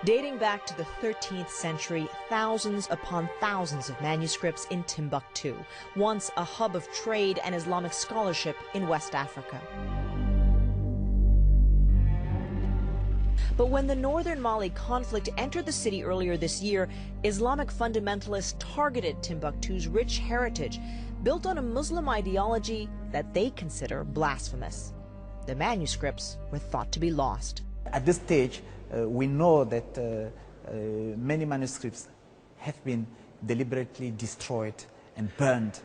Dating back to the 13th century, thousands upon thousands of manuscripts in Timbuktu, once a hub of trade and Islamic scholarship in West Africa. But when the northern Mali conflict entered the city earlier this year, Islamic fundamentalists targeted Timbuktu's rich heritage, built on a Muslim ideology that they consider blasphemous. The manuscripts were thought to be lost. At this stage, we know that many manuscripts have been deliberately destroyed and burned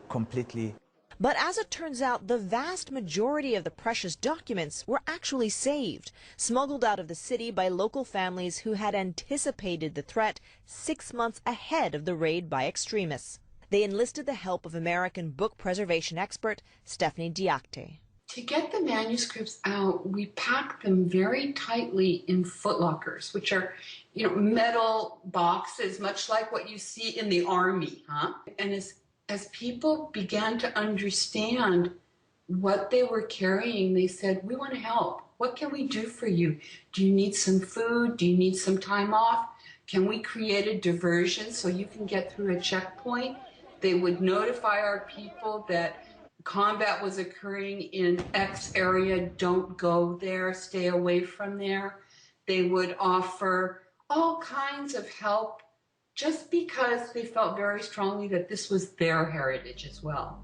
completely. But as it turns out, the vast majority of the precious documents were actually saved, smuggled out of the city by local families who had anticipated the threat 6 months ahead of the raid by extremists. They enlisted the help of American book preservation expert Stephanie Diakte. To get the manuscripts out, we packed them very tightly in footlockers, which are, metal boxes, much like what you see in the army, And as people began to understand what they were carrying, they said, "We want to help. What can we do for you? Do you need some food? Do you need some time off? Can we create a diversion so you can get through a checkpoint?" They would notify our people that combat was occurring in X area, don't go there, stay away from there. They would offer all kinds of help just because they felt very strongly that this was their heritage as well.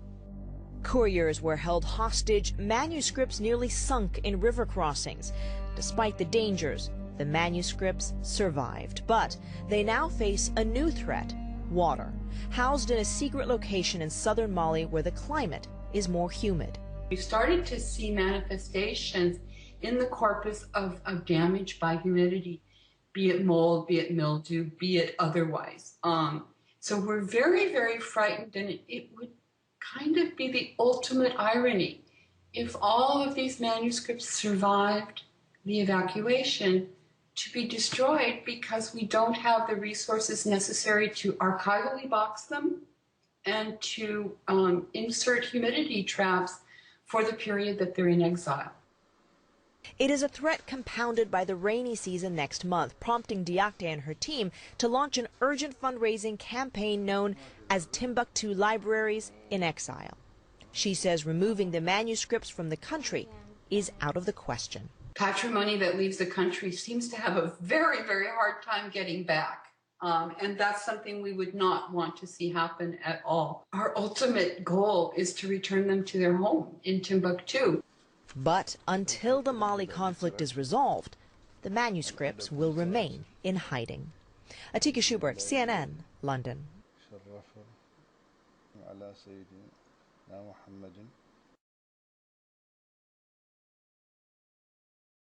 Couriers were held hostage, manuscripts nearly sunk in river crossings. Despite the dangers, the manuscripts survived, but they now face a new threat: water, housed in a secret location in southern Mali where the climate is more humid. We started to see manifestations in the corpus of damage by humidity, be it mold, be it mildew, be it otherwise. So we're very, very frightened, and it would kind of be the ultimate irony if all of these manuscripts survived the evacuation to be destroyed because we don't have the resources necessary to archivally box them and to insert humidity traps for the period that they're in exile. It is a threat compounded by the rainy season next month, prompting Diakte and her team to launch an urgent fundraising campaign known as Timbuktu Libraries in Exile. She says removing the manuscripts from the country is out of the question. Patrimony that leaves the country seems to have a very, very hard time getting back. And that's something we would not want to see happen at all. Our ultimate goal is to return them to their home in Timbuktu. But until the Mali conflict is resolved, the manuscripts will remain in hiding. Atika Schubert, CNN, London.